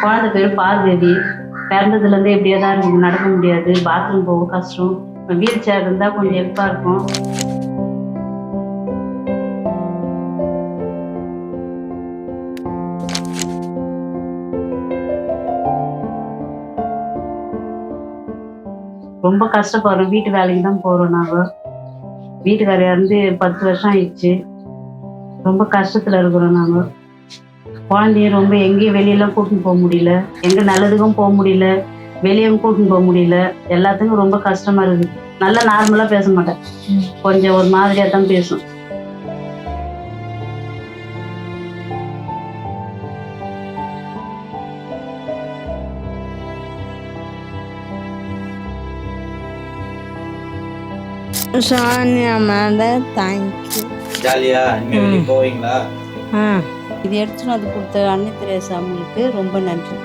குழந்தை பேர் பார்வதி. பிறந்ததுலேருந்து எப்படியே தான் இருக்குது, நடக்க முடியாது, பாத்ரூம் போக கஷ்டம். வீல் சேர் இருந்தால் கொஞ்சம் ஹெல்ப்பாக இருக்கும். ரொம்ப கஷ்டப்படுறோம். வீட்டு வேலைக்கு தான் போகிறோம். நாங்கள் வீட்டுக்காரர் இருந்து 10 வருஷம் ஆயிடுச்சு. ரொம்ப கஷ்டத்தில் இருக்கிறோம். நாங்கள் குழந்தைய ரொம்ப எங்கேயும் வெளியெல்லாம் கூட்டின்னு போக முடியல, எங்கே நல்லதுக்கும் போக முடியல, வெளியவும் கூட்டின்னு போக முடியல. எல்லாத்துக்கும் ரொம்ப கஷ்டமா இருக்குது. நல்லா நார்மலாக பேச மாட்டேன், கொஞ்சம் ஒரு மாதிரியாக தான் பேசும். Sania madam thank you. ஜாலியா நீங்க வெளிய போவீங்களா? இது எடுத்துன்னு வந்து கொடுத்த அன்னை தெரேசா அவங்களுக்கு ரொம்ப நன்றி.